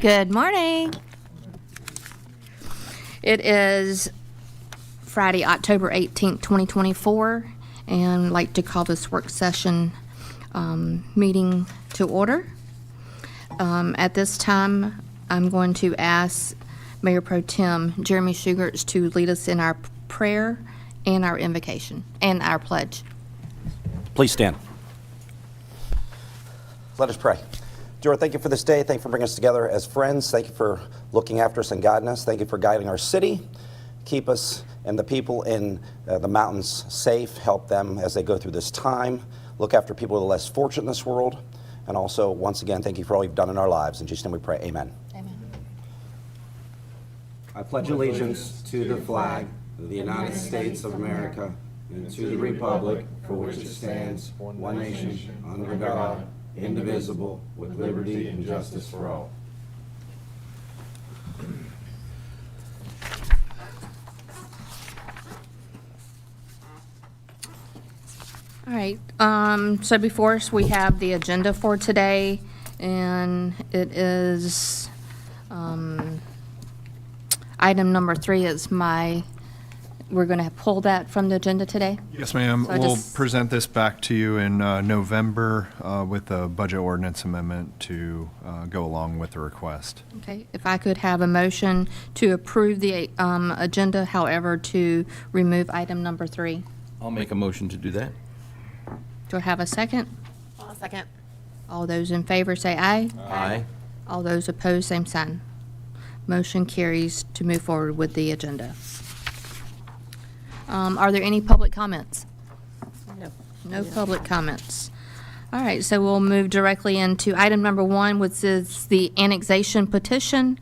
Good morning. It is Friday, October 18th, 2024, and I'd like to call this work session meeting to order. At this time, I'm going to ask Mayor Pro-Tem Jeremy Shugarts to lead us in our prayer and our invocation and our pledge. Please stand. Let us pray. Dear Lord, thank you for this day. Thank you for bringing us together as friends. Thank you for looking after us and guiding us. Thank you for guiding our city. Keep us and the people in the mountains safe. Help them as they go through this time. Look after people who are less fortunate in this world. And also, once again, thank you for all you've done in our lives. In Jesus' name we pray, amen. Amen. I pledge allegiance to the flag of the United States of America and to the republic for which it stands, one nation, under God, indivisible, with liberty and justice for all. All right, so before us, we have the agenda for today, and it is, item number 3 is we're going to pull that from the agenda today? Yes, ma'am. So We'll present this back to you in November with a budget ordinance amendment to go along with the request. Okay, if I could have a motion to approve the agenda, however, to remove item number 3. I'll make a motion to do that. Do I have a second? I'll second. All those in favor say aye. Aye. All those opposed, same sign. Motion carries to move forward with the agenda. Are there any public comments? No. No public comments. All right, so we'll move directly into item number 1, which is the annexation petition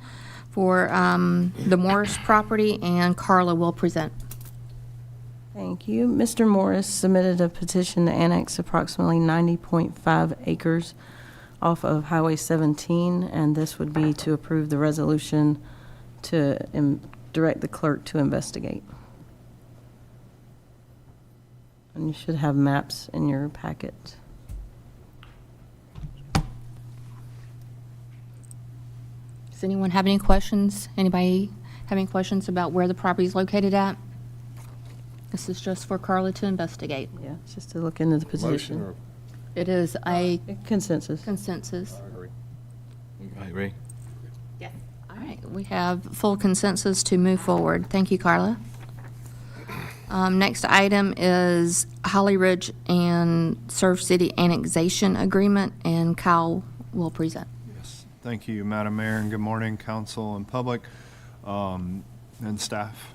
for the Morris property, and Carla will present. Thank you. Mr. Morris submitted a petition to annex approximately 90.5 acres off of Highway 17, and this would be to approve the resolution to direct the clerk to investigate. And you should have maps in your packet. Does anyone have any questions? Anybody have any questions about where the property is located at? This is just for Carla to investigate. Yeah, it's just to look into the position. It is a Consensus. consensus. I agree. Yes. All right, we have full consensus to move forward. Thank you, Carla. Next item is Hawley Ridge and Surf City annexation agreement, and Kyle will present. Yes. Thank you, Madam Mayor, and good morning, council and public and staff.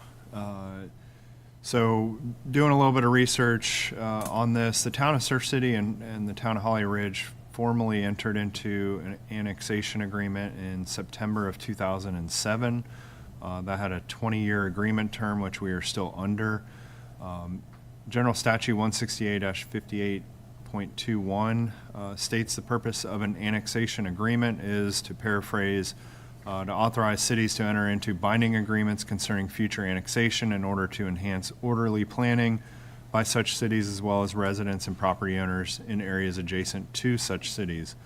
So doing a little bit of research on this, the town of Surf City and the town of Hawley Ridge formally entered into an annexation agreement in September of 2007. That had a 20-year agreement term, which we are still under. General Statute 168-58.21 states the purpose of an annexation agreement is, to paraphrase, to authorize cities to enter into binding agreements concerning future annexation in order to enhance orderly planning by such cities as well as residents and property owners in areas adjacent to such cities.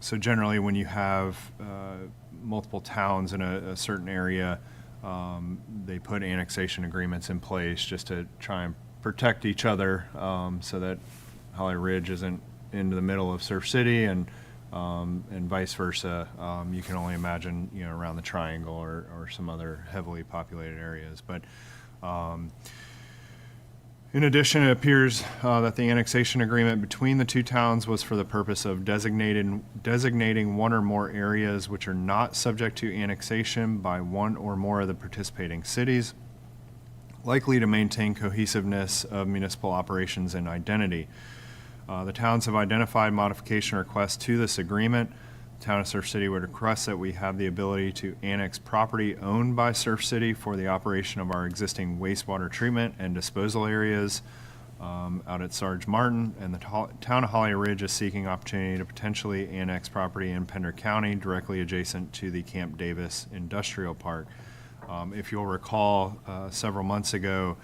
So generally, when you have multiple towns in a certain area, they put annexation agreements in place just to try and protect each other so that Hawley Ridge isn't into the middle of Surf City and vice versa. You can only imagine, around the Triangle or some other heavily populated areas. But in addition, it appears that the annexation agreement between the two towns was for the purpose of designating one or more areas which are not subject to annexation by one or more of the participating cities, likely to maintain cohesiveness of municipal operations and identity. The towns have identified modification requests to this agreement. The town of Surf City would request that we have the ability to annex property owned by Surf City for the operation of our existing wastewater treatment and disposal areas out at Sarge Martin, and the town of Hawley Ridge is seeking opportunity to potentially annex property in Pender County directly adjacent to the Camp Davis Industrial Park. If you'll recall, several months ago,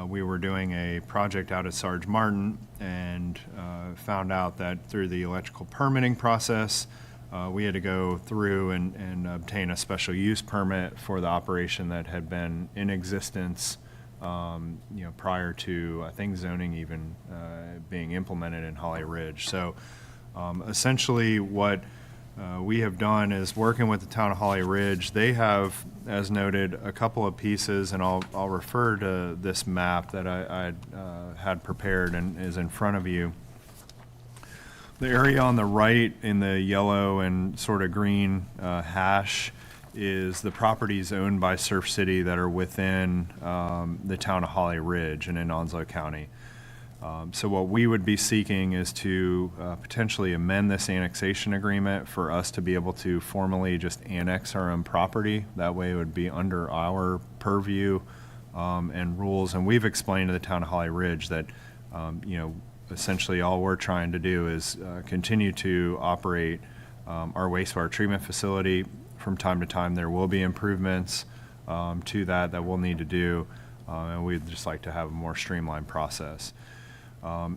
we were doing a project out at Sarge Martin and found out that through the electrical permitting process, we had to go through and obtain a special use permit for the operation that had been in existence, prior to, I think, zoning even being implemented in Hawley Ridge. So essentially what we have done is working with the town of Hawley Ridge. They have, as noted, a couple of pieces, and I'll refer to this map that I had prepared and is in front of you. The area on the right in the yellow and sort of green hash is the properties owned by Surf City that are within the town of Hawley Ridge and in Onslow County. So what we would be seeking is to potentially amend this annexation agreement for us to be able to formally just annex our own property. That way it would be under our purview and rules. And we've explained to the town of Hawley Ridge that, essentially all we're trying to do is continue to operate our wastewater treatment facility. From time to time, there will be improvements to that we'll need to do, and we'd just like to have a more streamlined process.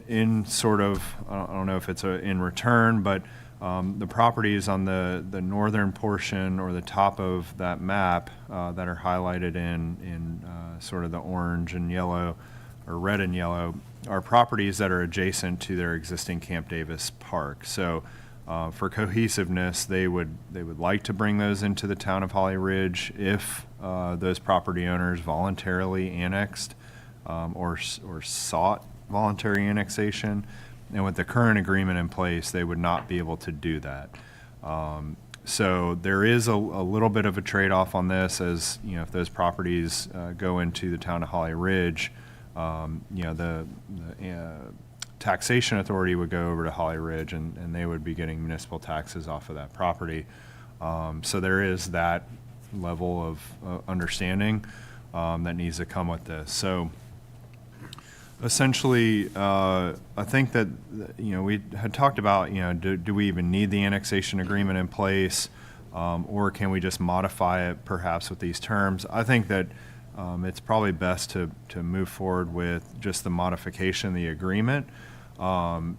In sort of, I don't know if it's in return, but the properties on the northern portion or the top of that map that are highlighted in sort of the orange and yellow or red and yellow are properties that are adjacent to their existing Camp Davis Park. So for cohesiveness, they would like to bring those into the town of Hawley Ridge if those property owners voluntarily annexed or sought voluntary annexation. And with the current agreement in place, they would not be able to do that. So there is a little bit of a trade-off on this, as if those properties go into the town of Hawley Ridge, the taxation authority would go over to Hawley Ridge, and they would be getting municipal taxes off of that property. So there is that level of understanding that needs to come with this. So essentially, I think that, we had talked about, do we even need the annexation agreement in place, or can we just modify it perhaps with these terms? I think that it's probably best to move forward with just the modification of the agreement.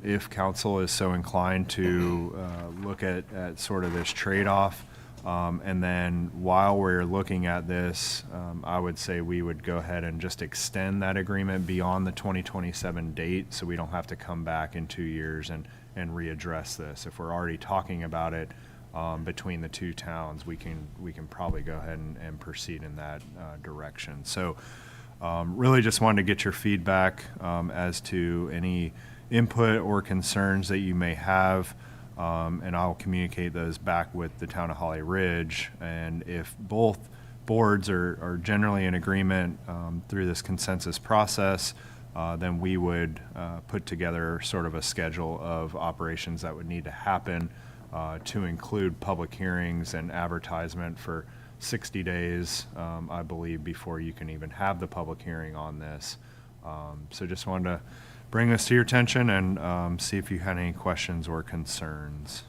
If council is so inclined to look at sort of this trade-off, and then while we're looking at this, I would say we would go ahead and just extend that agreement beyond the 2027 date, so we don't have to come back in 2 years and readdress this. If we're already talking about it between the two towns, we can probably go ahead and proceed in that direction. So really just wanted to get your feedback as to any input or concerns that you may have, and I'll communicate those back with the town of Hawley Ridge. And if both boards are generally in agreement through this consensus process, then we would put together sort of a schedule of operations that would need to happen to include public hearings and advertisement for 60 days, I believe, before you can even have the public hearing on this. So just wanted to bring this to your attention and see if you had any questions or concerns.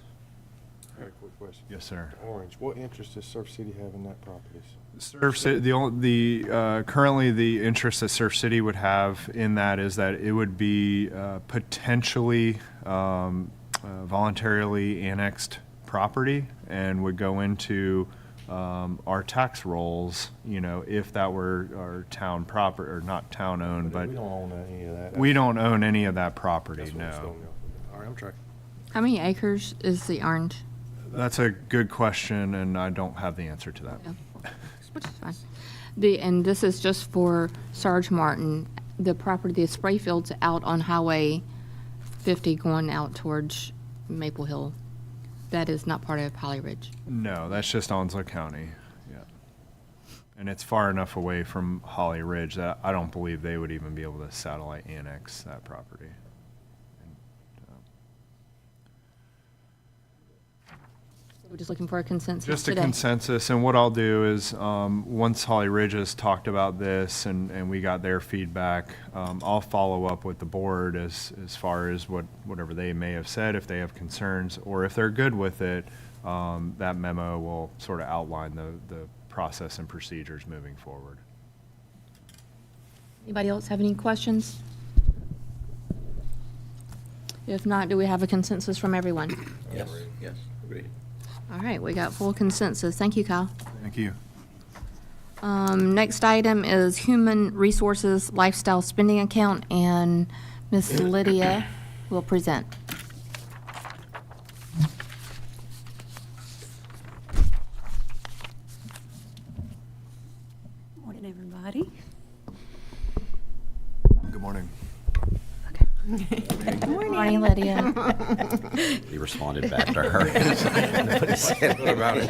I have a quick question. Yes, sir. Orange, what interest does Surf City have in that properties? Surf City, currently the interest that Surf City would have in that is that it would be potentially voluntarily annexed property and would go into our tax rolls, if that were our town property, or not town owned, but We don't own any of that. we don't own any of that property, That's what I'm no. throwing me off of. All right, I'm tracking. How many acres is the orange? That's a good question, and I don't have the answer to that. Yeah. Which is fine. And this is just for Sarge Martin, the property, the spray fields out on Highway 50 going out towards Maple Hill. That is not part of Hawley Ridge. No, that's just Onslow County, yeah. And it's far enough away from Hawley Ridge that I don't believe they would even be able to satellite annex that property. We're just looking for a consensus Just a today. consensus, and what I'll do is, once Hawley Ridge has talked about this and we got their feedback, I'll follow up with the board as far as whatever they may have said, if they have concerns, or if they're good with it, that memo will sort of outline the process and procedures moving forward. Anybody else have any questions? If not, do we have a consensus from everyone? Yes. Yes, agreed. All right, we got full consensus. Thank you, Kyle. Thank you. Next item is Human Resources Lifestyle Spending Account, and Miss Lydia will present. Morning, everybody. Good morning. Good Morning, Lydia. He responded back to her. Nobody said anything about it.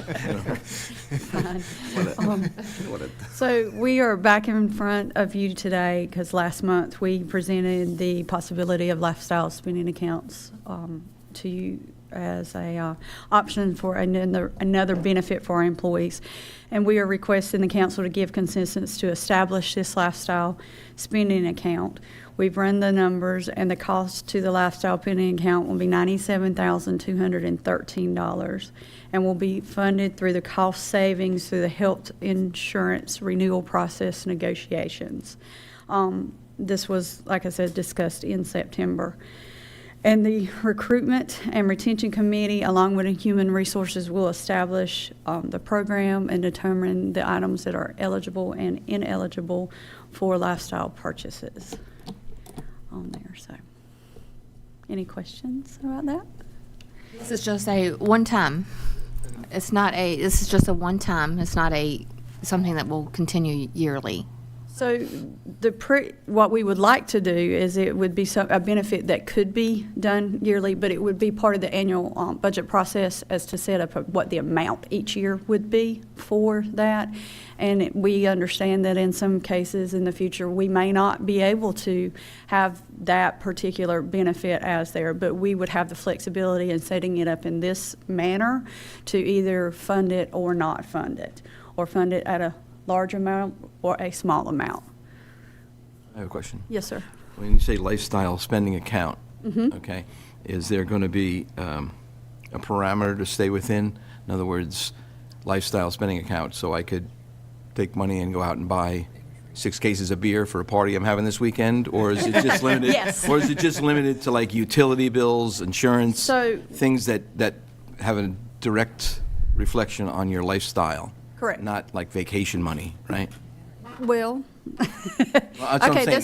So we are back in front of you today because last month we presented the possibility of lifestyle spending accounts to you as a option for another benefit for our employees. And we are requesting the council to give consensus to establish this lifestyle spending account. We've run the numbers, and the cost to the lifestyle spending account will be $97,213 and will be funded through the cost savings through the health insurance renewal process negotiations. This was, like I said, discussed in September. And the Recruitment and Retention Committee, along with the Human Resources, will establish the program and determine the items that are eligible and ineligible for lifestyle purchases on there. So, any questions about that? This is just a one-time. It's not a, this is just a one-time. It's not something that will continue yearly. So what we would like to do is it would be a benefit that could be done yearly, but it would be part of the annual budget process as to set up what the amount each year would be for that. And we understand that in some cases in the future, we may not be able to have that particular benefit as there, but we would have the flexibility in setting it up in this manner to either fund it or not fund it, or fund it at a large amount or a small amount. I have a question. Yes, sir. When you say lifestyle spending account, okay, is there going to be a parameter to stay within? In other words, lifestyle spending account, so I could take money and go out and buy 6 cases of beer for a party I'm having this weekend, or is it just limited? Yes. Or is it just limited to like utility bills, insurance, So- things that have a direct reflection on your lifestyle? Correct. Not like vacation money, right? Well, Well, that's what I'm saying.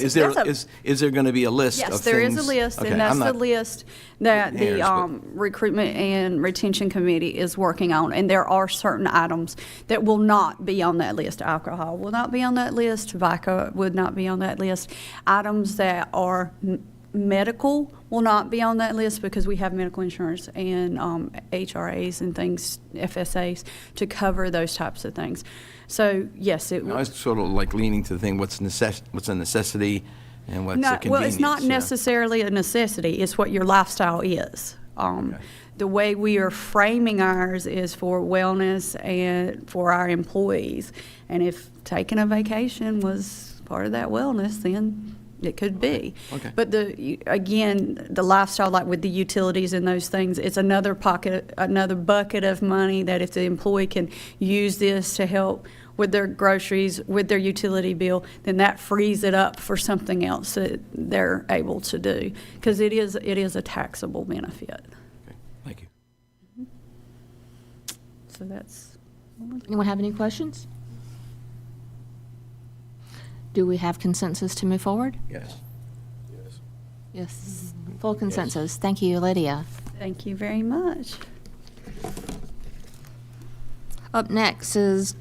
Is there going to be a list of yes, things? there is a list, Okay, and that's I'm the not- list that hairs, the but- Recruitment and Retention Committee is working on. And there are certain items that will not be on that list. Alcohol will not be on that list. Tobacco would not be on that list. Items that are medical will not be on that list because we have medical insurance and HRAs and things, FSAs, to cover those types of things. So, yes, it I was sort of like leaning to the thing, what's a necessity and what's a convenience. Well, it's not yeah. necessarily a necessity. It's what your lifestyle is. Okay. The way we are framing ours is for wellness and for our employees. And if taking a vacation was part of that wellness, then it could be. Okay. But again, the lifestyle, like with the utilities and those things, it's another bucket of money that if the employee can use this to help with their groceries, with their utility bill, then that frees it up for something else that they're able to do. Because it is a taxable benefit. Okay, thank you. So that's. Anyone have any questions? Do we have consensus to move forward? Yes. Yes. Full consensus. Thank you, Lydia. Thank you very much. Up next is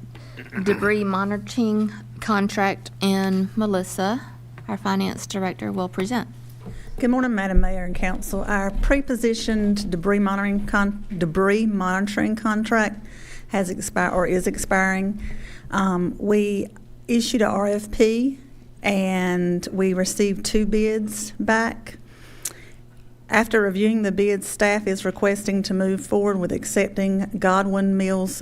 debris monitoring contract, and Melissa, our finance director, will present. Good morning, Madam Mayor and Council. Our pre-positioned debris monitoring contract has expired or is expiring. We issued a RFP and we received 2 bids back. After reviewing the bids, staff is requesting to move forward with accepting Godwin Mills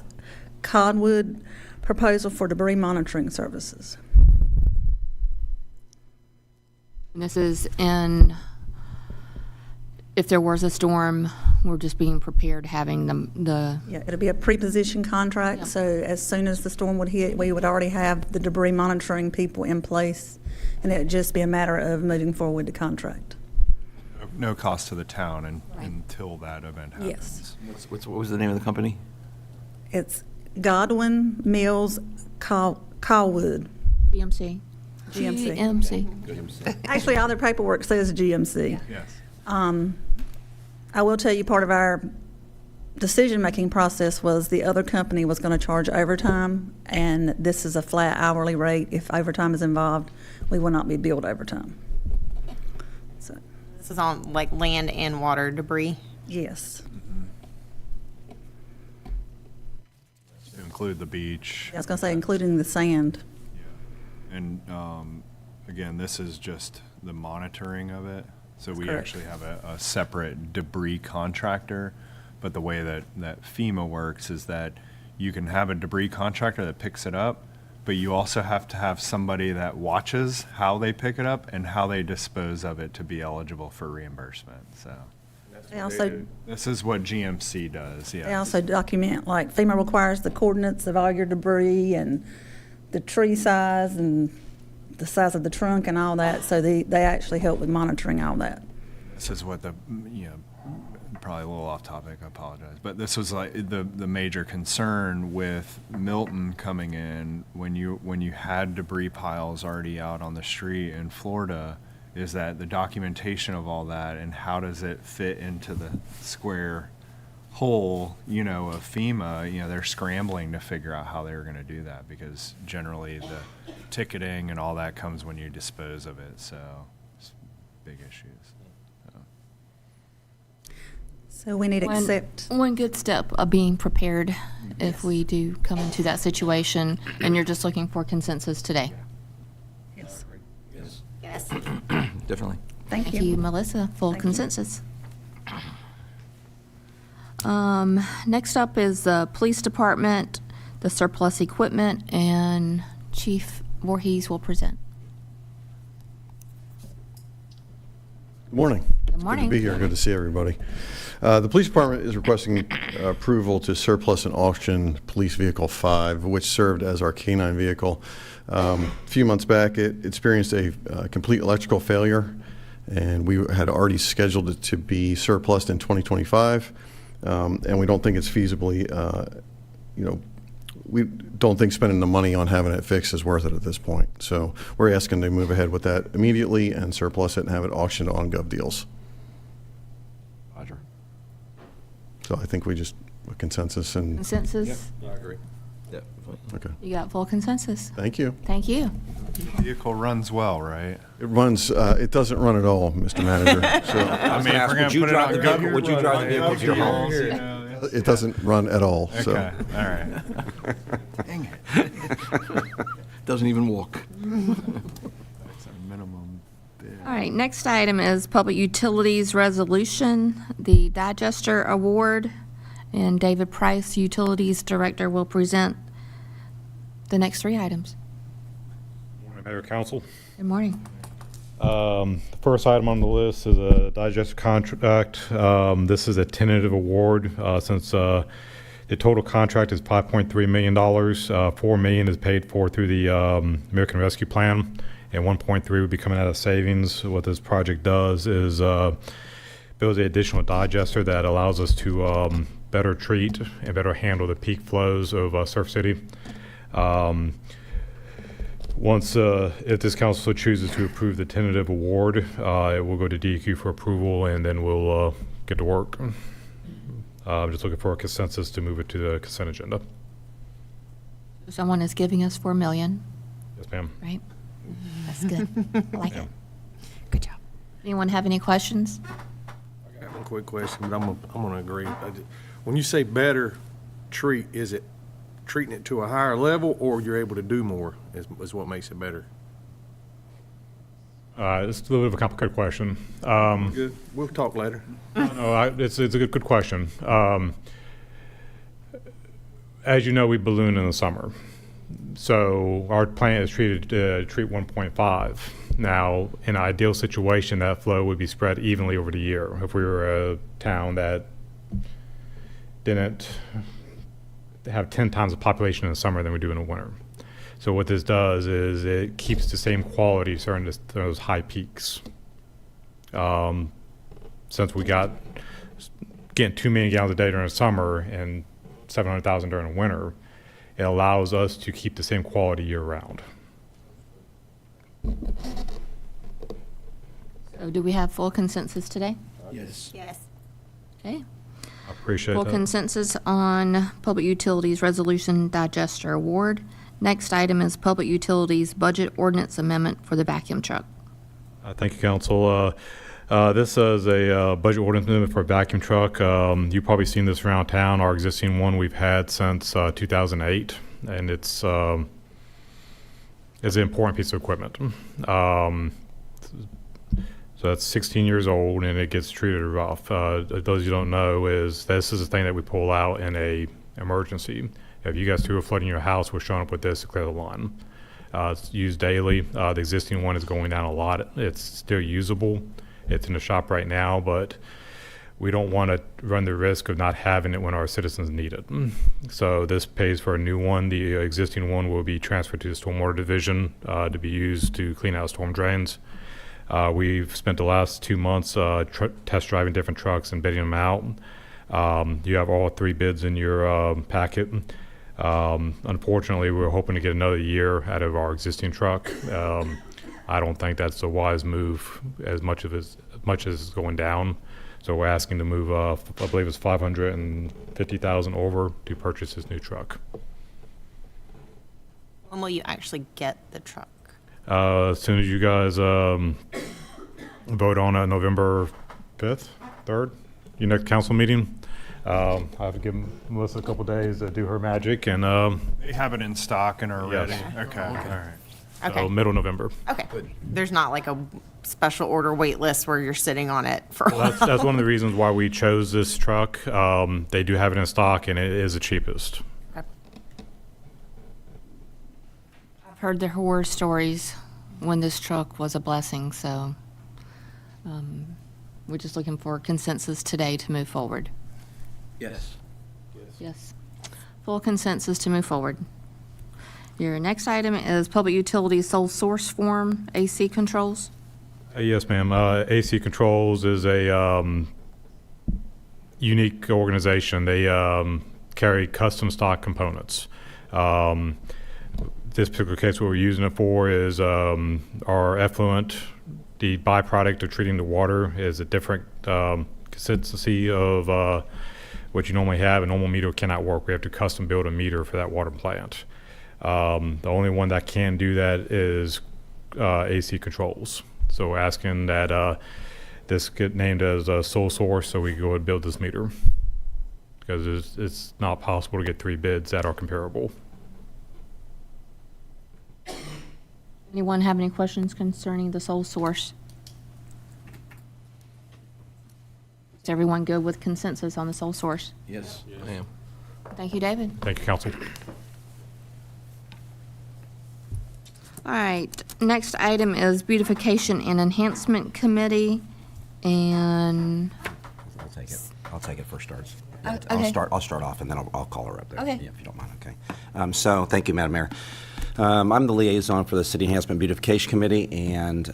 Codwood proposal for debris monitoring services. And this is if there was a storm, we're just being prepared, having the Yeah, it'll be a pre-position contract, so as soon as the storm would hit, we would already have the debris monitoring people in place, and it'd just be a matter of moving forward with the contract. No cost to the town until that event happens. Yes. What was the name of the company? It's Godwin Mills Callwood. GMC. GMC. GMC. Actually, all their paperwork says GMC. Yes. I will tell you, part of our decision-making process was the other company was going to charge overtime, and this is a flat hourly rate. If overtime is involved, we will not be billed overtime. So, This is on like land and water debris. yes. To include the beach. I was going to say, including the sand. And again, this is just the monitoring of it. So we correct. actually have a separate debris contractor. But the way that FEMA works is that you can have a debris contractor that picks it up, but you also have to have somebody that watches how they pick it up and how they dispose of it to be eligible for reimbursement. So They also, this is what GMC does, yeah. they also document, like FEMA requires the coordinates of all your debris and the tree size and the size of the trunk and all that. So they actually help with monitoring all that. This is what probably a little off topic, I apologize. But this was like the major concern with Milton coming in when you had debris piles already out on the street in Florida, is that the documentation of all that and how does it fit into the square hole, of FEMA, they're scrambling to figure out how they're going to do that because generally the ticketing and all that comes when you dispose of it. So it's big issues. So we need to accept. One good step of being prepared if we do come into that situation, and you're just looking for consensus today. Yes. Yes. Definitely. Thank Thank you. you, Melissa. Full Thank you. consensus. Next up is the police department, the surplus equipment, and Chief Voorhees will present. Good morning. Good morning. Good to be here. Good to see everybody. The police department is requesting approval to surplus and auction Police Vehicle 5, which served as our K-9 vehicle. A few months back, it experienced a complete electrical failure, and we had already scheduled it to be surplused in 2025, and we don't think it's feasibly, we don't think spending the money on having it fixed is worth it at this point. So we're asking to move ahead with that immediately and surplus it and have it auctioned on Gov Deals. Roger. So I think we just, a consensus and, Consensus? I agree. Definitely. okay. You got full consensus. Thank you. Thank you. Vehicle runs well, right? It runs, it doesn't run at all, Mr. Manager. So I mean, if ask, we're would you gonna drive put the it on vehicle- would you drive the vehicle to your home? it doesn't run at all, so. Okay, all right. Dang it. Doesn't even walk. That's a minimum bid. All right, next item is Public Utilities Resolution, the Digester Award, and David Price, Utilities Director, will present the next three items. Morning, Mayor, Council. Good morning. The first item on the list is a digester contract. This is a tentative award since the total contract is $5.3 million. $4 million is paid for through the American Rescue Plan, and $1.3 would be coming out of savings. What this project does is builds an additional digester that allows us to better treat and better handle the peak flows of Surf City. Once, if this council so chooses to approve the tentative award, it will go to DEQ for approval, and then we'll get to work. I'm just looking for a consensus to move it to the consent agenda. Someone is giving us $4 million, Yes, ma'am. right? That's good. I like it. Good job. Anyone have any questions? I got one quick question, but I'm gonna agree. When you say better treat, is it treating it to a higher level, or you're able to do more is what makes it better? It's a little bit of a complicated question. Good. We'll talk later. No, it's a good question. As you know, we balloon in the summer. So our plan is treat 1.5. Now, in an ideal situation, that flow would be spread evenly over the year. If we were a town that didn't have 10 times the population in the summer than we do in the winter. So what this does is it keeps the same quality during those high peaks. Since we got getting 2 million gallons a day during the summer and $700,000 during the winter, it allows us to keep the same quality year-round. So do we have full consensus today? Yes. Yes. Okay. I appreciate Full that. consensus on Public Utilities Resolution Digester Award. Next item is Public Utilities Budget Ordinance Amendment for the vacuum truck. Thank you, Council. This is a budget ordinance amendment for a vacuum truck. You've probably seen this around town. Our existing one we've had since 2008, and it's an important piece of equipment. So that's 16 years old, and it gets treated rough. Those you don't know is this is a thing that we pull out in a emergency. If you guys are flooding your house, we're showing up with this to clear the line. It's used daily. The existing one is going down a lot. It's still usable. It's in the shop right now, but we don't want to run the risk of not having it when our citizens need it. So this pays for a new one. The existing one will be transferred to the Stormwater Division to be used to clean out storm drains. We've spent the last 2 months test driving different trucks and bidding them out. You have all 3 bids in your packet. Unfortunately, we're hoping to get another year out of our existing truck. I don't think that's a wise move as much as it's going down. So we're asking to move, I believe it's $550,000 over to purchase this new truck. When will you actually get the truck? As soon as you guys vote on it, November 5th, 3rd, your next council meeting. I have to give Melissa a couple days to do her magic, and They have it in stock and are Yes. ready. Okay, all right. Okay. so middle November. Okay. There's not like a special order wait list where you're sitting on it for. Well, that's one of the reasons why we chose this truck. They do have it in stock, and it is the cheapest. Okay. I've heard the horror stories when this truck was a blessing, so we're just looking for consensus today to move forward. Yes. Yes. Full consensus to move forward. Your next item is Public Utilities Sole Source Form, AC Controls. Yes, ma'am. AC Controls is a unique organization. They carry custom stock components. This particular case, what we're using it for is our effluent. The byproduct of treating the water is a different consistency of what you normally have. A normal meter cannot work. We have to custom build a meter for that water plant. The only one that can do that is AC Controls. So we're asking that this get named as a sole source so we can go and build this meter. Because it's not possible to get 3 bids that are comparable. Anyone have any questions concerning the sole source? Is everyone good with consensus on the sole source? Yes, I am. Thank you, David. Thank you, Council. All right, next item is Beautification and Enhancement Committee, and I'll take it for starts. okay. I'll start off, and then I'll call her up there. Okay. Yeah, if you don't mind, okay. So, thank you, Madam Mayor. I'm the liaison for the City Enhancement Beautification Committee, and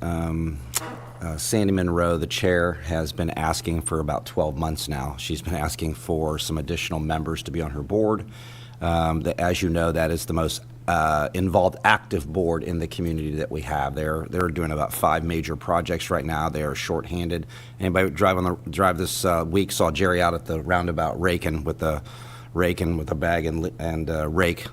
Sandy Monroe, the chair, has been asking for about 12 months now. She's been asking for some additional members to be on her board. As you know, that is the most involved active board in the community that we have. They're doing about 5 major projects right now. They are shorthanded. Anybody drive this week saw Jerry out at the roundabout raking with a bag and rake.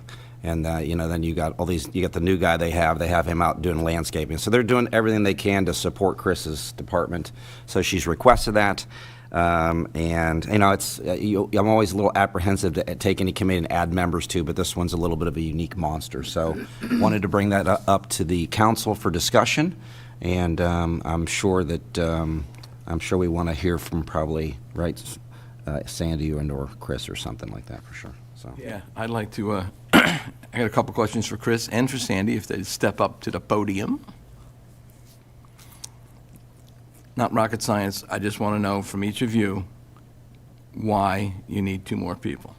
And then you got you got the new guy they have him out doing landscaping. So they're doing everything they can to support Chris's department. So she's requested that. And it's I'm always a little apprehensive to take any committee and add members to, but this one's a little bit of a unique monster. So wanted to bring that up to the council for discussion, and I'm sure we want to hear from probably Sandy or Chris or something like that for sure. So Yeah, I'd like to, I got a couple questions for Chris and for Sandy, if they'd step up to the podium. Not rocket science, I just want to know from each of you why you need 2 more people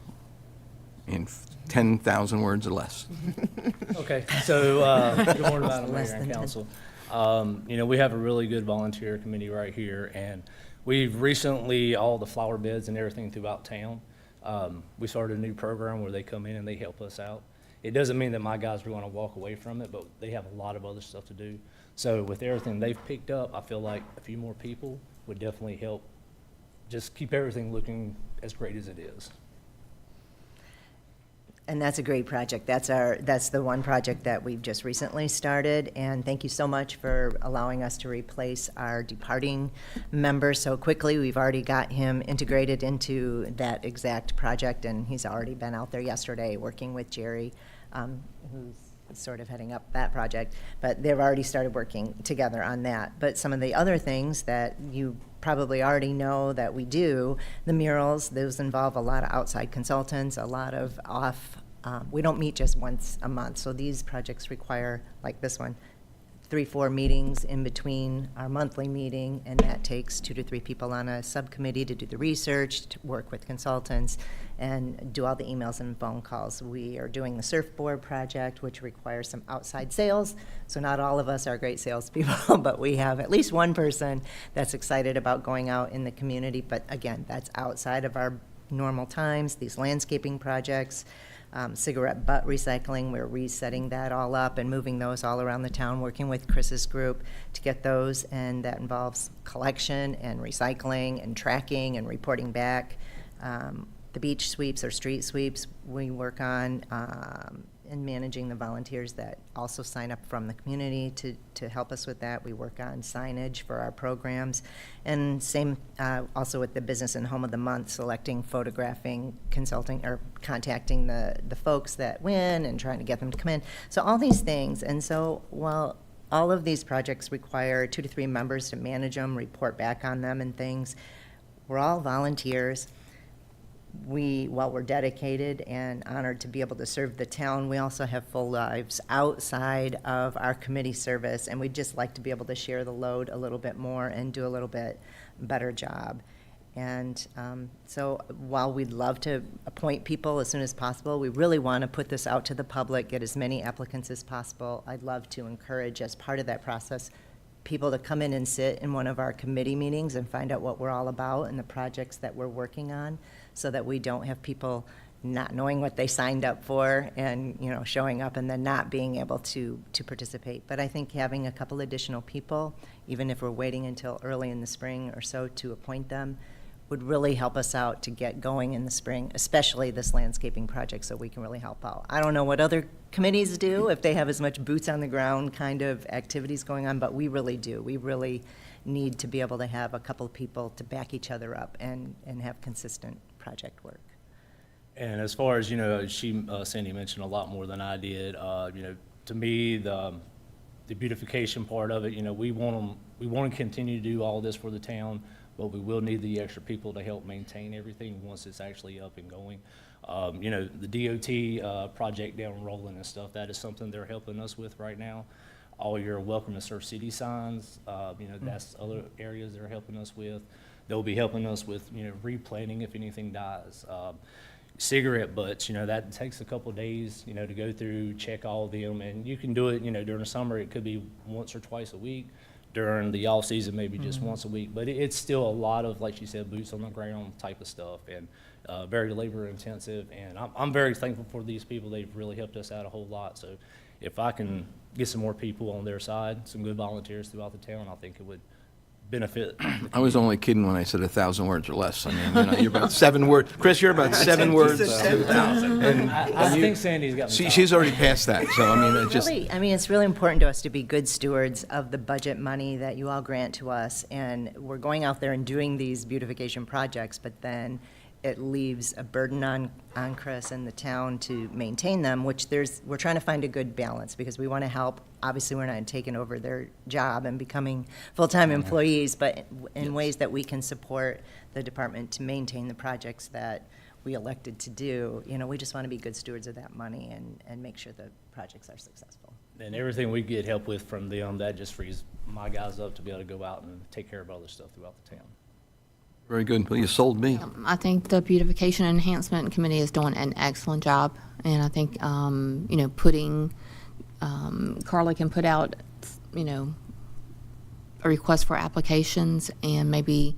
in 10,000 words or less. Okay, so, good morning, Madam Mayor and Council. We have a really good volunteer committee right here, and we've recently, all the flower beds and everything throughout town, We started a new program where they come in and they help us out. It doesn't mean that my guys are going to walk away from it, but they have a lot of other stuff to do. So with everything they've picked up, I feel like a few more people would definitely help just keep everything looking as great as it is. And that's a great project. That's the one project that we've just recently started. And thank you so much for allowing us to replace our departing member so quickly. We've already got him integrated into that exact project, and he's already been out there yesterday working with Jerry, who's sort of heading up that project. But they've already started working together on that. But some of the other things that you probably already know that we do, the murals, those involve a lot of outside consultants, a lot of we don't meet just once a month, so these projects require, like this one, 3-4 meetings in between our monthly meeting, and that takes 2 to 3 people on a subcommittee to do the research, to work with consultants, and do all the emails and phone calls. We are doing the surfboard project, which requires some outside sales, so not all of us are great salespeople, but we have at least one person that's excited about going out in the community, but again, that's outside of our normal times. These landscaping projects, cigarette butt recycling, we're resetting that all up and moving those all around the town, working with Chris's group to get those, and that involves collection and recycling and tracking and reporting back. The beach sweeps or street sweeps we work on, and managing the volunteers that also sign up from the community to help us with that. We work on signage for our programs, and same also with the business and home of the month, selecting, photographing, consulting, or contacting the folks that win and trying to get them to come in. So all these things. And so while all of these projects require 2 to 3 members to manage them, report back on them and things, we're all volunteers. While we're dedicated and honored to be able to serve the town, we also have full lives outside of our committee service, and we'd just like to be able to share the load a little bit more and do a little bit better job. And so while we'd love to appoint people as soon as possible, we really want to put this out to the public, get as many applicants as possible. I'd love to encourage, as part of that process, people to come in and sit in one of our committee meetings and find out what we're all about and the projects that we're working on, so that we don't have people not knowing what they signed up for and, showing up and then not being able to participate. But I think having a couple additional people, even if we're waiting until early in the spring or so to appoint them, would really help us out to get going in the spring, especially this landscaping project, so we can really help out. I don't know what other committees do, if they have as much boots on the ground kind of activities going on, but we really do. We really need to be able to have a couple of people to back each other up and have consistent project work. And as far as, Sandy mentioned a lot more than I did. To me, the beautification part of it, we want to continue to do all this for the town, but we will need the extra people to help maintain everything once it's actually up and going. The DOT project down Roland and stuff, that is something they're helping us with right now. All your welcome to Surf City signs, that's other areas they're helping us with. They'll be helping us with, replanting if anything dies. Cigarette butts, that takes a couple of days, to go through, check all of them, and you can do it, during the summer, it could be once or twice a week. During the off season, maybe just once a week, but it's still a lot of, like she said, boots on the ground type of stuff, and very labor intensive. And I'm very thankful for these people. They've really helped us out a whole lot. So if I can get some more people on their side, some good volunteers throughout the town, I think it would benefit. I was only kidding when I said 1,000 words or less. I mean, you're about 7 words. Chris, you're about 7 words. And I think Sandy's got me. she's already passed that. So I mean, It's really important to us to be good stewards of the budget money that you all grant to us, and we're going out there and doing these beautification projects, but then it leaves a burden on Chris and the town to maintain them, which we're trying to find a good balance, because we want to help. Obviously, we're not taking over their job and becoming full-time employees, but in ways that we can support the department to maintain the projects that we elected to do. We just want to be good stewards of that money and make sure the projects are successful. And everything we get help with from them, that just frees my guys up to be able to go out and take care of other stuff throughout the town. very good. Well, you sold me. I think the Beautification Enhancement Committee is doing an excellent job, and I think, Carla can put out, a request for applications and maybe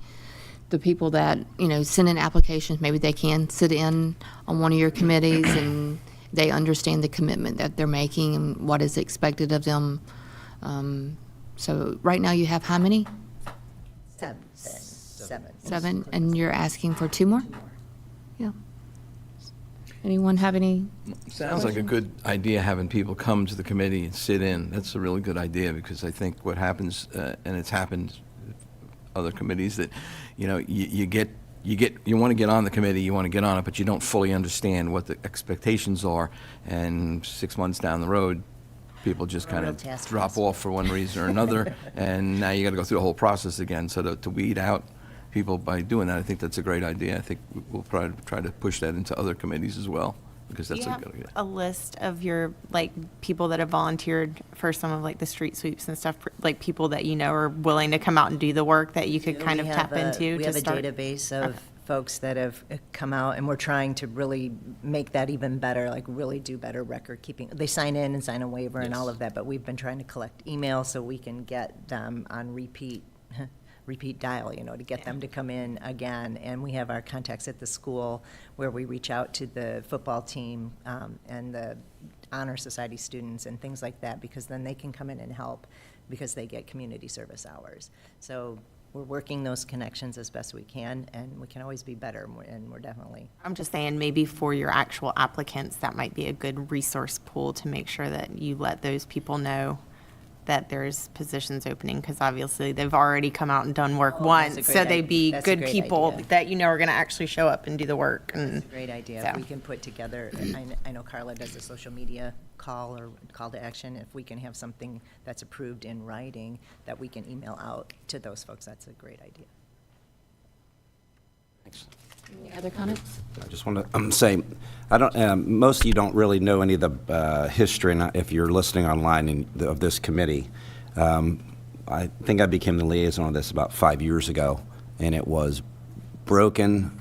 the people that, send in applications, maybe they can sit in on one of your committees and they understand the commitment that they're making and what is expected of them. So right now you have how many? Seven. 7, and you're asking for 2 more? Yeah. Anyone have any? Sounds like a good idea, having people come to the committee and sit in. That's a really good idea, because I think what happens, and it's happened other committees, that, you want to get on the committee, you want to get on it, but you don't fully understand what the expectations are, and 6 months down the road, people just kind of drop off for one reason or another, and now you got to go through the whole process again. So to weed out people by doing that, I think that's a great idea. I think we'll try to push that into other committees as well, because that's Do you a good idea. have a list of your, people that have volunteered for some of, the street sweeps and stuff, people that are willing to come out and do the work that you could kind of tap into We to have a start? database of folks that have come out, and we're trying to really make that even better, really do better record keeping. They sign in and sign a waiver and all of that, but we've been trying to collect emails so we can get them on repeat dial, to get them to come in again. And we have our contacts at the school where we reach out to the football team and the honor society students and things like that, because then they can come in and help because they get community service hours. So we're working those connections as best we can, and we can always be better, and we're definitely. I'm just saying, maybe for your actual applicants, that might be a good resource pool to make sure that you let those people know that there's positions opening, because obviously they've already come out and done work once, that's a so great they'd be that's a good great people idea. that are going to actually show up and do the work. And Great idea. so. If we can put together, I know Carla does a social media call or call to action. If we can have something that's approved in writing that we can email out to those folks, that's a great idea. Thanks. Any other comments? I just want to say, I don't. Most of you don't really know any of the history, and if you're listening online of this committee. I think I became the liaison on this about 5 years ago, and it was broken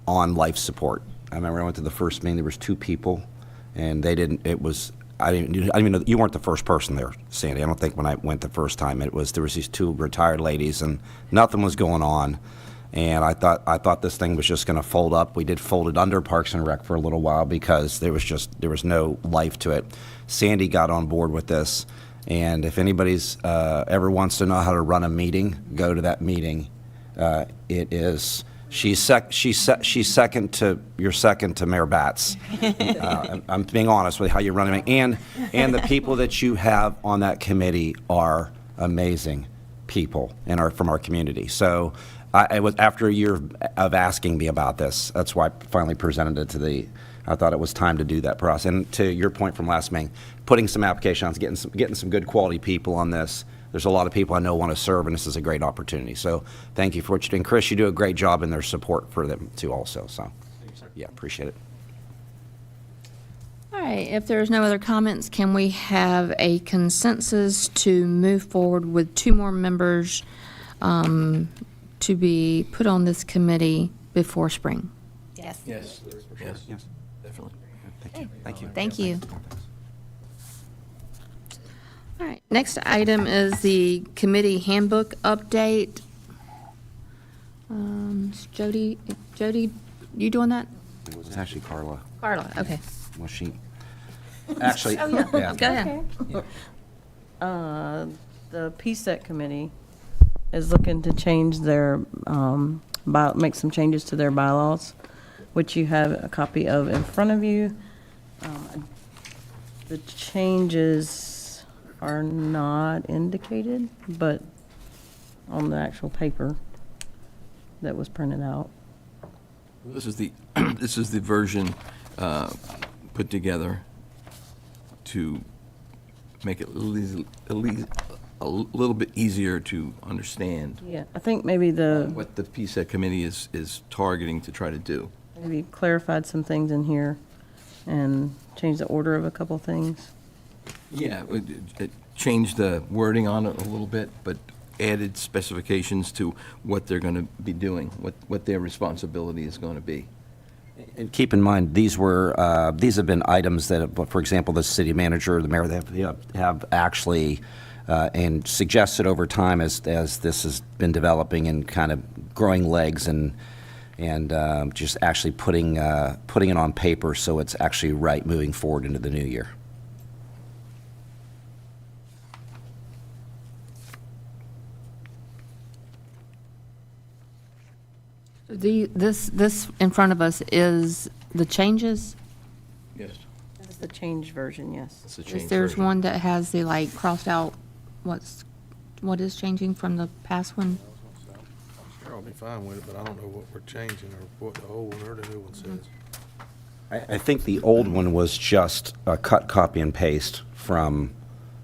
on life support. I remember I went to the first meeting. There was 2 people, and they didn't. It was. I didn't even know you weren't the first person there, Sandy. I don't think when I went the first time there was these 2 retired ladies, and nothing was going on. And I thought this thing was just going to fold up. We did fold it under Parks and Rec for a little while because there was no life to it. Sandy got on board with this, and if anybody's ever wants to know how to run a meeting, go to that meeting. It is she's second to Mayor Batts. I'm being honest with how you run a meeting, and the people that you have on that committee are amazing people and from our community. So. It was after a year of asking me about this. That's why I finally presented it I thought it was time to do that process. And to your point from last meeting, putting some applications, getting some good quality people on this. There's a lot of people I know want to serve, and this is a great opportunity. So thank you for what you're doing. Chris, you do a great job in their support for them too also. So yeah, appreciate it. All right, if there's no other comments, can we have a consensus to move forward with 2 more members to be put on this committee before spring? Yes. Yes, definitely. Thank you. Thank you. All right, next item is the committee handbook update. Jody, you doing that? It was actually Carla. Carla, okay. Was she? Actually, Oh, yeah. Go ahead. The PSET committee is looking to change their, make some changes to their bylaws, which you have a copy of in front of you. The changes are not indicated, but on the actual paper that was printed out. This is the this is the version put together to make it a little bit easier to understand Yeah, I think maybe what the PSET committee is targeting to try to do. maybe clarified some things in here and changed the order of a couple things. Yeah, it changed the wording on it a little bit, but added specifications to what they're going to be doing, what their responsibility is going to be. And keep in mind, these have been items that, for example, the city manager, the mayor, they have actually and suggested over time as this has been developing and kind of growing legs and just actually putting it on paper so it's actually right moving forward into the new year. This in front of us is the changes. Yes. That's the change version, yes. It's a Is change there's version. one that has the like crossed out what is changing from the past one? Sure, I'll be fine with it, but I don't know what we're changing or what the old one or the new one says. I think the old one was just a cut, copy, and paste from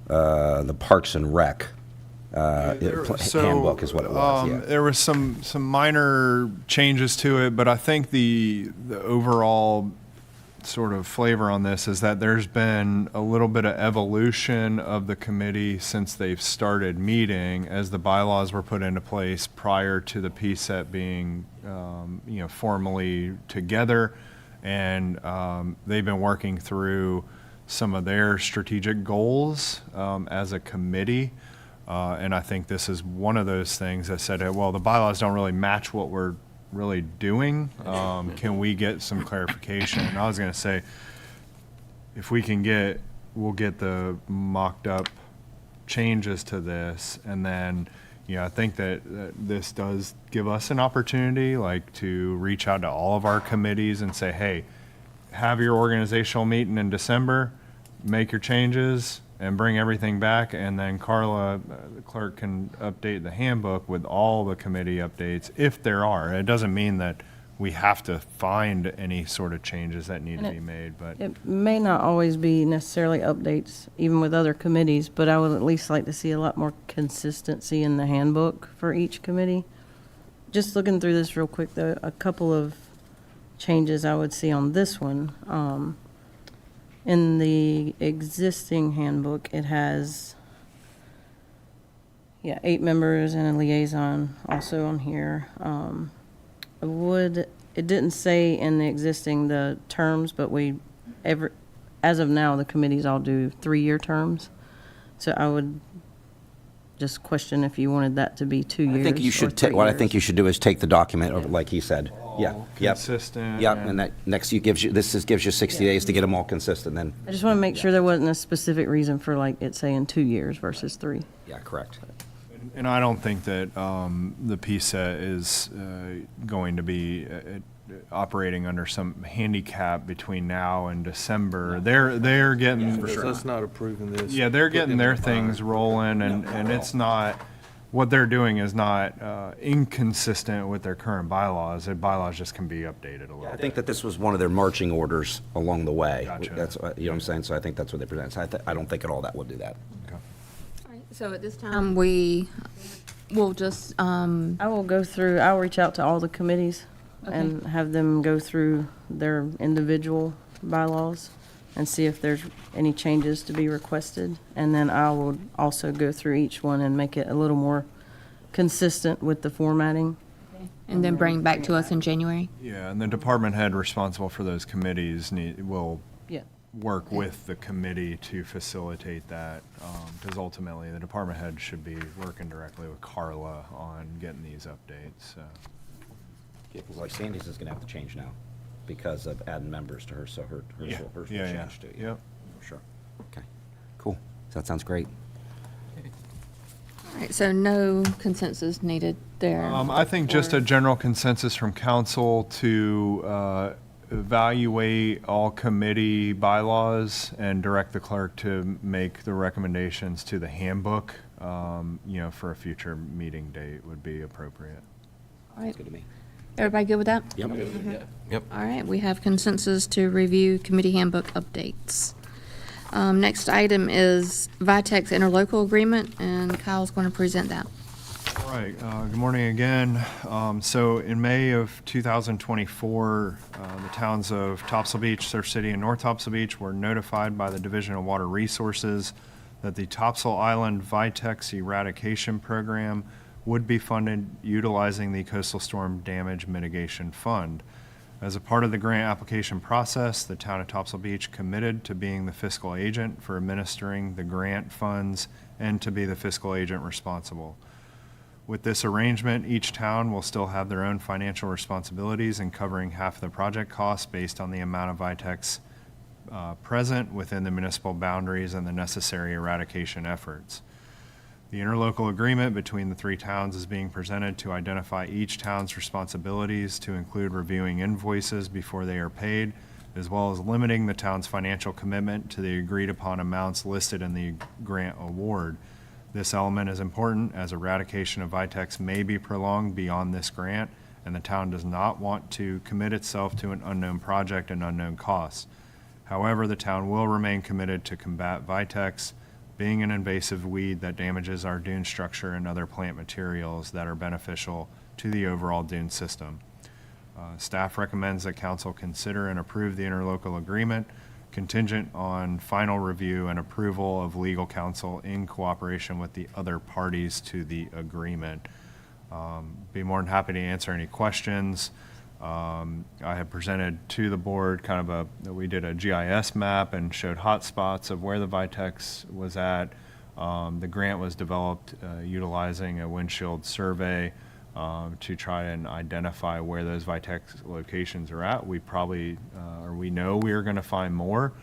the Parks and Rec handbook is what it was, yeah. There was some minor changes to it, but I think the overall sort of flavor on this is that there's been a little bit of evolution of the committee since they've started meeting, as the bylaws were put into place prior to the PSET being, formally together, and they've been working through some of their strategic goals as a committee. And I think this is one of those things that said, well, the bylaws don't really match what we're really doing. Can we get some clarification? And I was going to say, if we can we'll get the mocked up changes to this. And then, I think that this does give us an opportunity, like, to reach out to all of our committees and say, hey, have your organizational meeting in December, make your changes, and bring everything back, and then Carla, the clerk, can update the handbook with all the committee updates, if there are. It doesn't mean that we have to find any sort of changes that need to be made, but It may not always be necessarily updates, even with other committees, but I would at least like to see a lot more consistency in the handbook for each committee. Just looking through this real quick, though, a couple of changes I would see on this one. In the existing handbook, it has, 8 members and a liaison also on here. It didn't say in the existing the terms, but as of now, the committees all do 3-year terms. So I would just question if you wanted that to be 2 years. I think you should what I think you should do is take the document over, like he said. Yeah. Yep. consistent. Yep. And that next gives you 60 days to get them all consistent. Then. I just want to make sure there wasn't a specific reason for like it saying 2 years versus 3. Yeah. Correct. And I don't think that the PSET is going to be operating under some handicap between now and December. They're getting That's not approving this. Yeah, they're getting their things rolling, and it's not, what they're doing is not inconsistent with their current bylaws. Their bylaws just can be updated a little I bit. think that this was one of their marching orders along the way. Gotcha. That's you know what I'm saying. So I think that's what they present. So I don't think at all that will do that. So at this time, we will just, I will go through, I'll reach out to all the committees and have them go through their individual bylaws and see if there's any changes to be requested. And then I will also go through each one and make it a little more consistent with the formatting. and then bring back to us in January. Yeah, and the department head responsible for those committees will Yeah. work with the committee to facilitate that, because ultimately, the department head should be working directly with Carla on getting these updates, so. Yeah, 'cause like Sandy's is going to have to change now because of adding members to her, so hers will Yeah. change too. Yep. For sure. Okay. Cool. That sounds great. All right, so no consensus needed there. I think just a general consensus from council to evaluate all committee bylaws and direct the clerk to make the recommendations to the handbook, for a future meeting date would be appropriate. All right. Good to me. Everybody good with that? Yep. Yep. All right, we have consensus to review committee handbook updates. Next item is VITEX interlocal agreement, and Kyle's going to present that. All right, good morning again. So in May of 2024, the towns of Topsail Beach, Surf City, and North Topsail Beach were notified by the Division of Water Resources that the Topsail Island VITEX eradication program would be funded utilizing the Coastal Storm Damage Mitigation Fund. As a part of the grant application process, the town of Topsail Beach committed to being the fiscal agent for administering the grant funds and to be the fiscal agent responsible. With this arrangement, each town will still have their own financial responsibilities in covering half of the project costs based on the amount of VITEX present within the municipal boundaries and the necessary eradication efforts. The interlocal agreement between the three towns is being presented to identify each town's responsibilities to include reviewing invoices before they are paid, as well as limiting the town's financial commitment to the agreed-upon amounts listed in the grant award. This element is important as eradication of VITEX may be prolonged beyond this grant, and the town does not want to commit itself to an unknown project and unknown costs. However, the town will remain committed to combat VITEX, being an invasive weed that damages our dune structure and other plant materials that are beneficial to the overall dune system. Staff recommends that council consider and approve the interlocal agreement contingent on final review and approval of legal counsel in cooperation with the other parties to the agreement. Be more than happy to answer any questions. I have presented to the board we did a GIS map and showed hot spots of where the VITEX was at. The grant was developed utilizing a windshield survey to try and identify where those VITEX locations are at. We probably, or we know we are going to find more.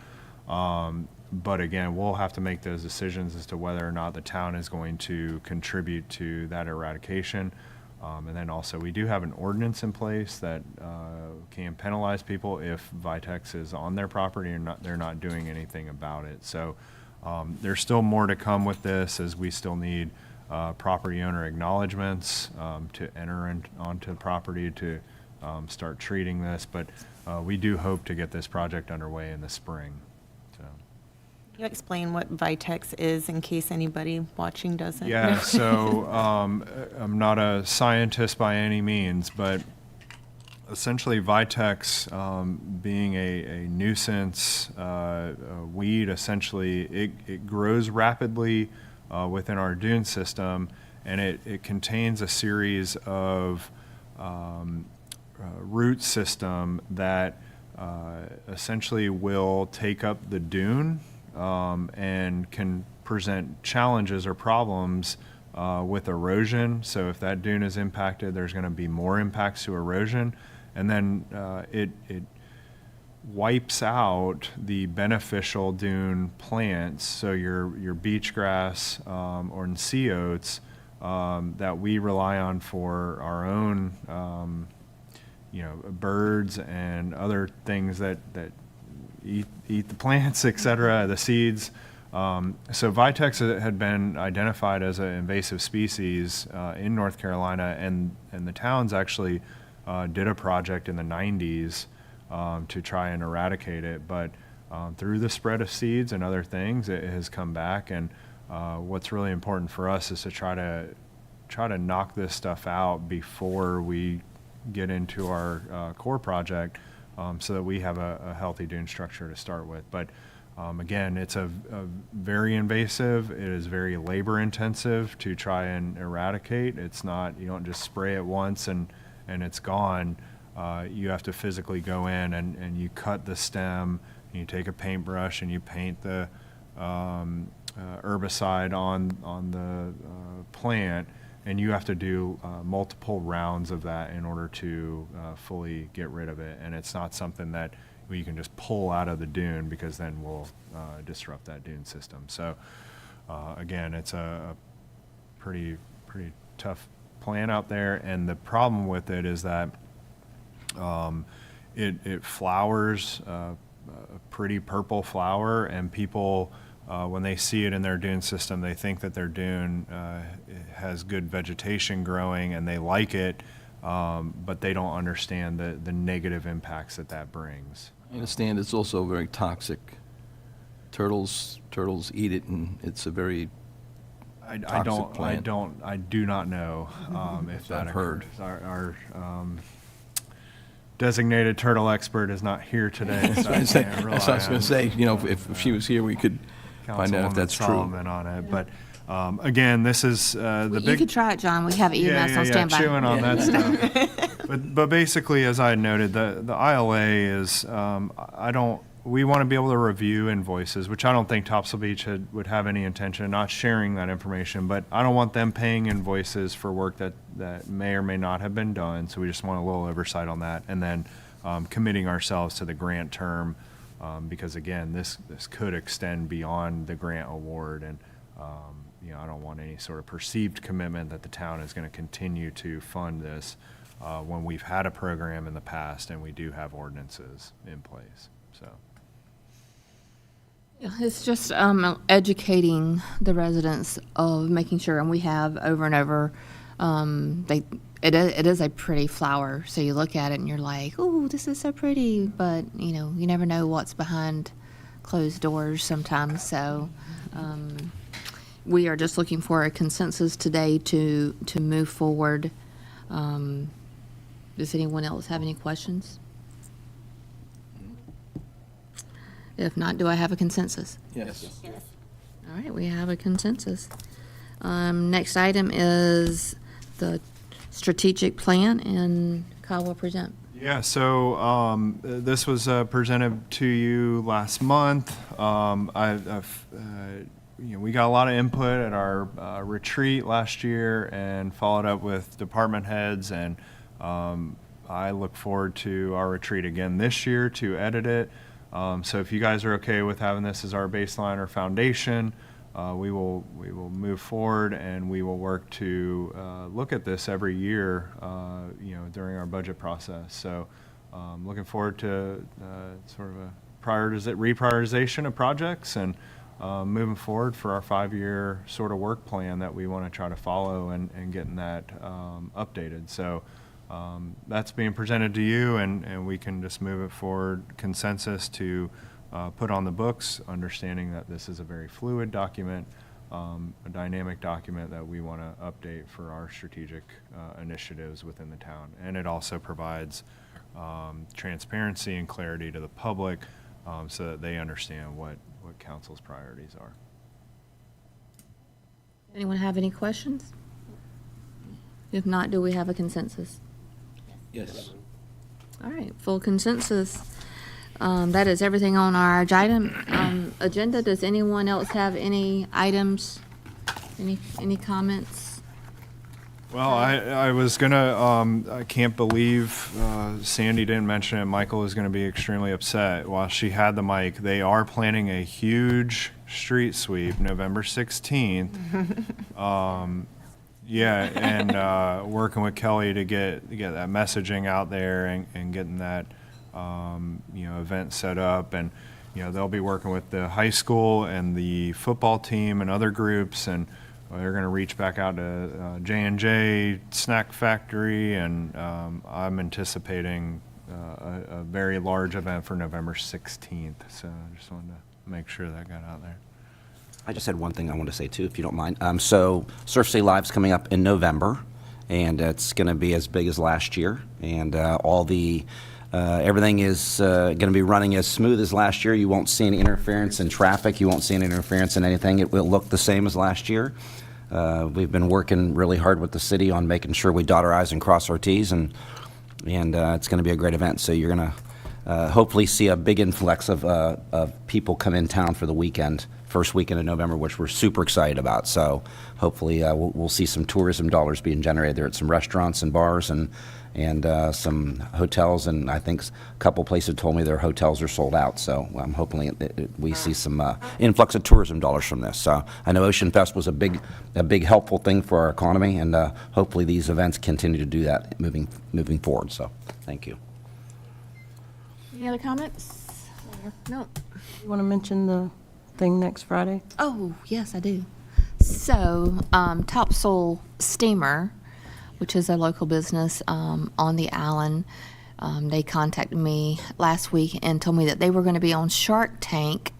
But again, we'll have to make those decisions as to whether or not the town is going to contribute to that eradication. And then also, we do have an ordinance in place that can penalize people if VITEX is on their property and they're not doing anything about it. So there's still more to come with this, as we still need property owner acknowledgements to enter onto the property to start treating this. But we do hope to get this project underway in the spring. So. Can you explain what VITEX is in case anybody watching doesn't? Yeah, so I'm not a scientist by any means, but essentially VITEX being a nuisance weed, essentially it grows rapidly within our dune system, and it contains a series of root system that essentially will take up the dune and can present challenges or problems with erosion. So if that dune is impacted, there's going to be more impacts to erosion. And then it wipes out the beneficial dune plants, so your beach grass or sea oats that we rely on for our own birds and other things that eat the plants, etc., the seeds. So VITEX had been identified as an invasive species in North Carolina, and the towns actually did a project in the 90s to try and eradicate it. But through the spread of seeds and other things, it has come back. And what's really important for us is to try to knock this stuff out before we get into our core project, so that we have a healthy dune structure to start with. But again, it's a very invasive. It is very labor intensive to try and eradicate. It's not, you don't just spray it once and it's gone. You have to physically go in and you cut the stem, and you take a paintbrush and you paint the herbicide on the plant, and you have to do multiple rounds of that in order to fully get rid of it. And it's not something that you can just pull out of the dune, because then we'll disrupt that dune system. So again, it's a pretty tough plant out there. And the problem with it is that it flowers a pretty purple flower, and people, when they see it in their dune system, they think that their dune has good vegetation growing and they like it, but they don't understand the negative impacts that brings. I understand it's also very toxic. Turtles eat it, and it's a very toxic plant. I do not know if that I've heard. occurs. Our designated turtle expert is not here today. So That's what I was going to say. If she was here, we could find out if that's true. Solomon on it, but again, this is the You big. could try it, John. We have EMS on standby. Chewing on that stuff. But basically, as I noted, the ILA is I don't we want to be able to review invoices, which I don't think Topsail Beach would have any intention of not sharing that information, but I don't want them paying invoices for work that may or may not have been done, so we just want a little oversight on that, and then committing ourselves to the grant term, because again, this could extend beyond the grant award, and I don't want any sort of perceived commitment that the town is going to continue to fund this when we've had a program in the past and we do have ordinances in place, so. Yeah, it's just educating the residents of making sure, and we have over and over, it is a pretty flower, so you look at it and you're like, oh, this is so pretty, but you never know what's behind closed doors sometimes, so we are just looking for a consensus today to move forward. Does anyone else have any questions? If not, do I have a consensus? Yes. All right, we have a consensus. Next item is the strategic plan, and Kyle will present. Yeah, so this was presented to you last month. We got a lot of input at our retreat last year and followed up with department heads, and I look forward to our retreat again this year to edit it. So if you guys are okay with having this as our baseline or foundation, we will move forward, and we will work to look at this every year, during our budget process. So looking forward to sort of a reprioritization of projects and moving forward for our 5-year sort of work plan that we want to try to follow and getting that updated. So that's being presented to you, and we can just move it forward consensus to put on the books, understanding that this is a very fluid document, a dynamic document that we want to update for our strategic initiatives within the town. And it also provides transparency and clarity to the public so that they understand what council's priorities are. Anyone have any questions? If not, do we have a consensus? Yes. All right, full consensus. That is everything on our agenda. Does anyone else have any items, any comments? Well, I was gonna, I can't believe Sandy didn't mention it. Michael is gonna be extremely upset. While she had the mic, they are planning a huge street sweep November 16th. Yeah, and working with Kelly to get that messaging out there and getting that event set up, and they'll be working with the high school and the football team and other groups, and they're going to reach back out to J&J Snack Factory, and I'm anticipating a very large event for November 16th. So I just wanted to make sure that got out there. I just had one thing I want to say too, if you don't mind. So Surf City Live's coming up in November, and it's going to be as big as last year, and everything is going to be running as smooth as last year. You won't see any interference in traffic. You won't see any interference in anything. It will look the same as last year. We've been working really hard with the city on making sure we dot our I's and cross our T's, and it's going to be a great event. So you're going to hopefully see a big influx of people come in town for the weekend, first weekend of November, which we're super excited about. So hopefully we'll see some tourism dollars being generated there at some restaurants and bars and some hotels, and I think a couple places told me their hotels are sold out. So I'm hoping we see some influx of tourism dollars from this. So I know Ocean Fest was a big helpful thing for our economy, and hopefully these events continue to do that moving forward. So thank you. Any other comments? No. You want to mention the thing next Friday? Oh, yes, I do. So, Topsail Steamer, which is a local business on the island, they contacted me last week and told me that they were going to be on Shark Tank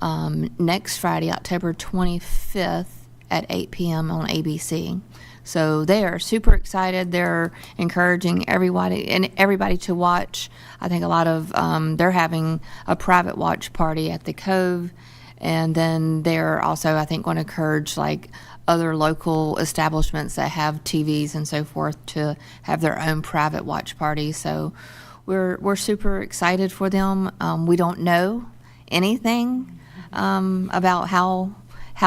next Friday, October 25th at 8 p.m. on ABC. So they are super excited. They're encouraging everybody to watch. I think a lot of they're having a private watch party at the Cove, and then they're also, I think, going to encourage like other local establishments that have TVs and so forth to have their own private watch party. So we're super excited for them. We don't know anything about how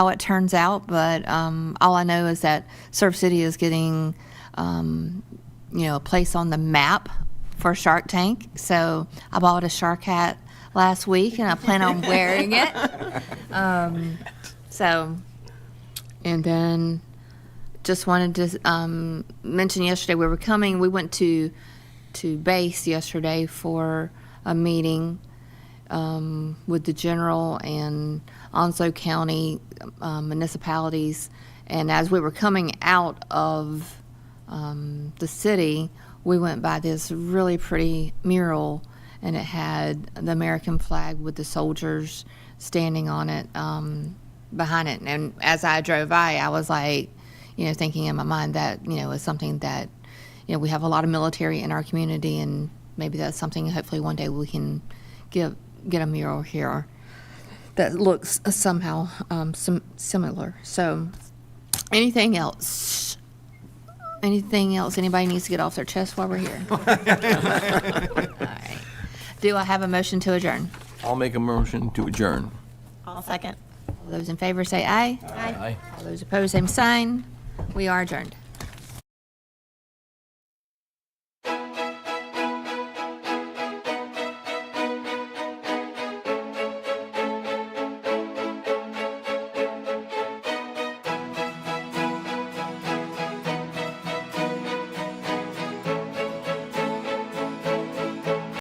it turns out, but all I know is that Surf City is getting a place on the map for Shark Tank. So I bought a shark hat last week, and I plan on wearing it. And then just wanted to mention yesterday we went to base yesterday for a meeting with the general and Onslow County municipalities. And as we were coming out of the city, we went by this really pretty mural, and it had the American flag with the soldiers standing on it behind it. And as I drove by, I was like, thinking in my mind that, is something that, we have a lot of military in our community, and maybe that's something hopefully one day we can get a mural here that looks somehow similar. So anything else? Anything else anybody needs to get off their chest while we're here? All right. Do I have a motion to adjourn? I'll make a motion to adjourn. I'll second. All those in favor say aye. Aye. All those opposed, same sign. We are adjourned.